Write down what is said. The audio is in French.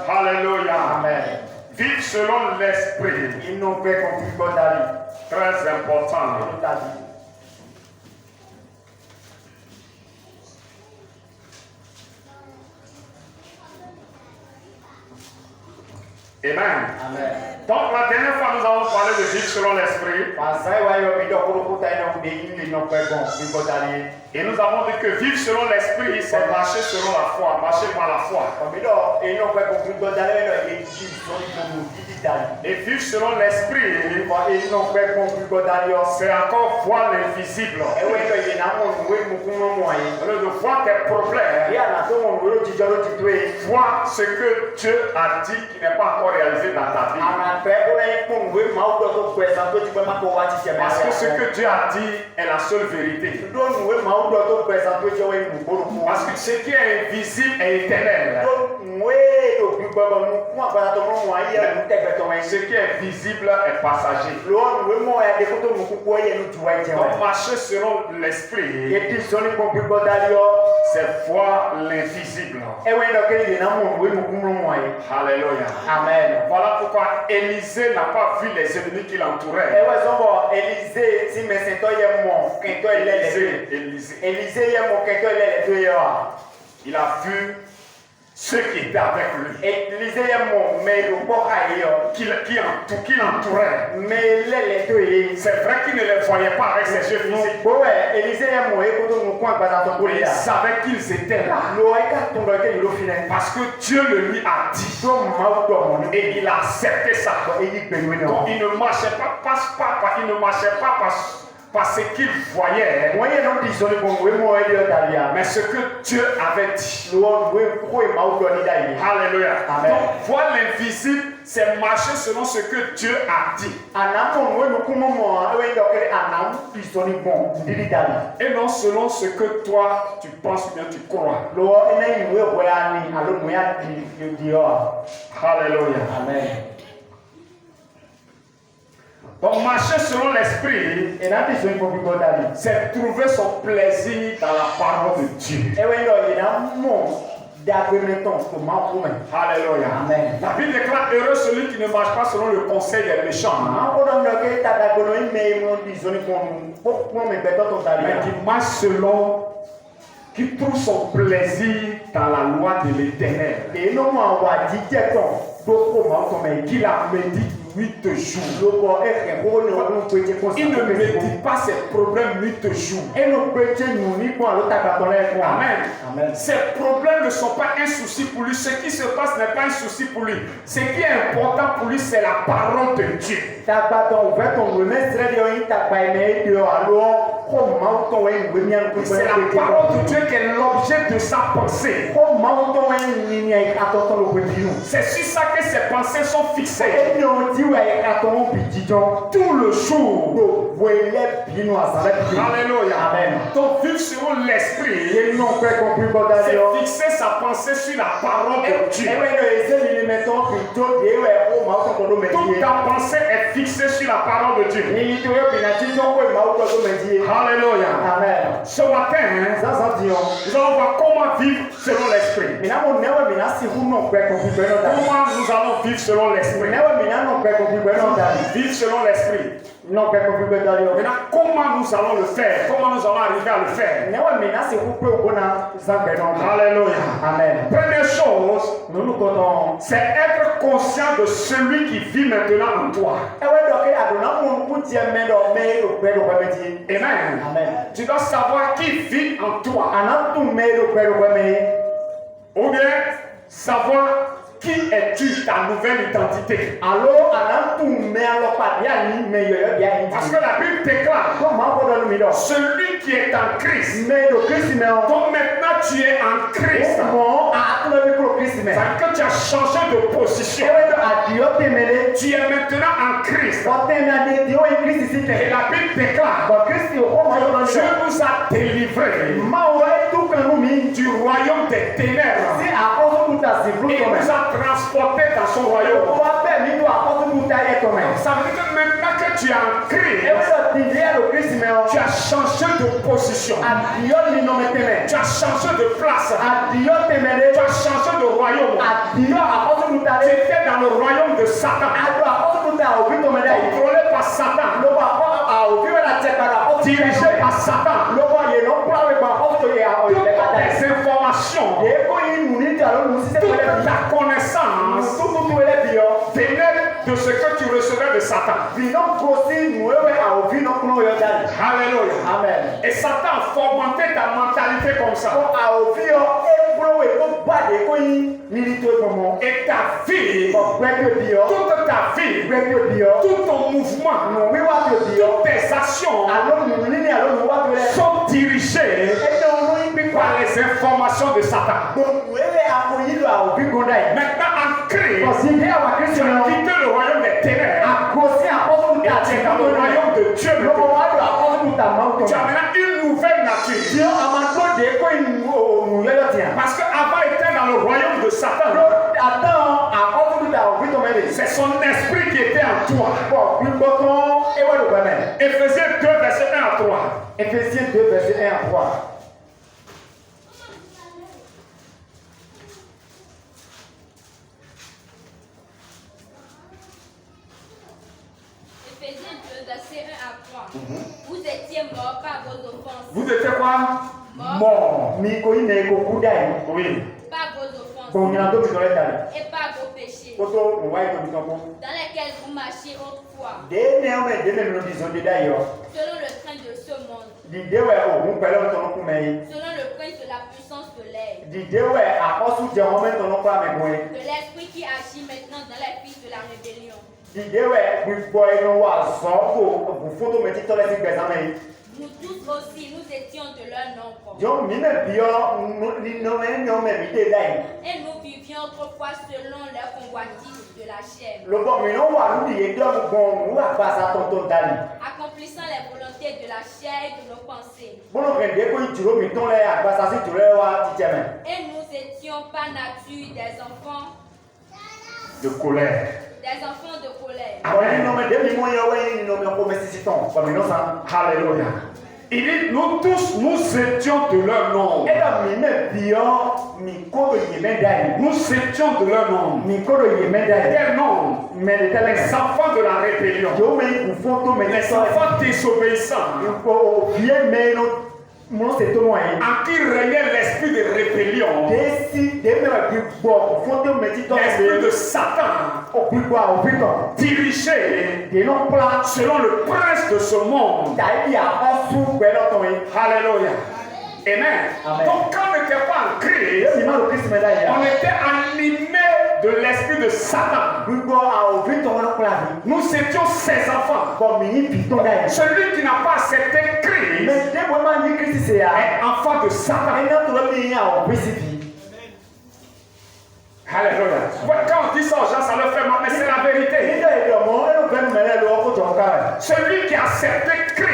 Alléluia. Amen. Vivre selon l'esprit. Très important. Amen. Amen. Donc la dernière fois nous avons parlé de vivre selon l'esprit. Et nous avons dit que vivre selon l'esprit, c'est marcher selon la foi, marcher par la foi. Et vivre selon l'esprit, c'est encore voir l'invisible. Au lieu de voir tes problèmes, voir ce que Dieu a dit qui n'est pas encore réalisé dans ta vie. Parce que ce que Dieu a dit est la seule vérité. Parce que ce qui est invisible est éternel. Ce qui est visible est passager. Donc marcher selon l'esprit, c'est voir l'invisible. Alléluia. Amen. Voilà pourquoi Élisée n'a pas vu les ennemis qui l'entouraient. Il a vu ceux qui étaient avec lui, qui l'entouraient. C'est vrai qu'il ne les voyait pas avec ses yeux physiques. Il savait qu'ils étaient là. Parce que Dieu le lui a dit. Et il a accepté ça. Donc il ne marchait pas parce qu'il voyait, mais ce que Dieu avait dit. Alléluia. Amen. Donc voir l'invisible, c'est marcher selon ce que Dieu a dit. Et non selon ce que toi tu penses ou bien tu crois. Alléluia. Amen. Donc marcher selon l'esprit, c'est trouver son plaisir dans la parole de Dieu. Alléluia. Amen. La Bible déclare heureux celui qui ne marche pas selon le conseil des méchants, mais qui marche selon, qui trouve son plaisir dans la loi de l'Éternel, qui la médite 8 jours. Il ne médite pas ses problèmes 8 jours. Amen. Amen. Ces problèmes ne sont pas un souci pour lui. Ce qui se passe n'est pas un souci pour lui. Ce qui est important pour lui, c'est la parole de Dieu. C'est la parole de Dieu qui est l'objet de sa pensée. C'est sur ça que ses pensées sont fixées. Tout le jour. Alléluia. Amen. Donc vivre selon l'esprit, c'est fixer sa pensée sur la parole de Dieu. Toute ta pensée est fixée sur la parole de Dieu. Alléluia. Amen. Ce matin, nous allons voir comment vivre selon l'esprit. Comment nous allons vivre selon l'esprit. Vivre selon l'esprit. Maintenant, comment nous allons le faire? Comment nous allons arriver à le faire? Alléluia. Amen. Première chose, c'est être conscient de celui qui vit maintenant en toi. Amen. Amen. Tu dois savoir qui vit en toi. Ou bien savoir qui es-tu, ta nouvelle identité. Parce que la Bible déclare celui qui est en Christ. Donc maintenant tu es en Christ. C'est-à-dire que tu as changé de position. Tu es maintenant en Christ. Et la Bible déclare Dieu nous a délivrés du royaume des ténèbres il nous a transportés dans son royaume. Ça veut dire que maintenant que tu es en Christ, tu as changé de position. Tu as changé de place. Tu as changé de royaume. Tu étais dans le royaume de Satan. Contrôlé par Satan. Dirigé par Satan. Toutes les informations, toute la connaissance venait de ce que tu recevais de Satan. Alléluia. Amen. Et Satan a formaté ta mentalité comme ça. Et ta vie, toute ta vie, tout ton mouvement, toutes tes actions sont dirigées par les informations de Satan. Maintenant en Christ, tu as quitté le royaume des ténèbres et tu es dans le royaume de Dieu. Tu as maintenant une nouvelle nature. Parce qu'avant il était dans le royaume de Satan. C'est son esprit qui était en toi. Éphésiens 2, verset 1 à 3. Éphésiens 2, verset 1 à 3. Éphésiens 2, verset 1 à 3. Vous étiez morts par vos offenses. Vous étiez quoi? Mort. Oui. Par vos offenses. Et par vos péchés. Dans lesquels vous marchiez autrefois. Selon le train de ce monde. Selon le prince de la puissance de l'air. De l'esprit qui agit maintenant dans les fils de la rébellion. Nous tous aussi, nous étions de leur nombre. Et nous vivions autrefois selon leur convoitise de la chair. Accomplissant les volontés de la chair et de nos pensées. Et nous étions par nature des enfants de colère. Des enfants de colère. Amen. Alléluia. Il dit, nous tous, nous étions de leur nombre. Nous étions de leur nombre. Quel nombre? Les enfants de la rébellion. Les enfants désobéissants. En qui régnait l'esprit de rébellion, l'esprit de Satan, dirigé selon le prince de ce monde. Alléluia. Amen. Donc quand on n'était pas en Christ, on était animé de l'esprit de Satan. Nous étions ses enfants. Celui qui n'a pas accepté Christ est enfant de Satan. Alléluia. Quand on dit ça aux gens, ça leur fait mal, mais c'est la vérité. Celui qui a accepté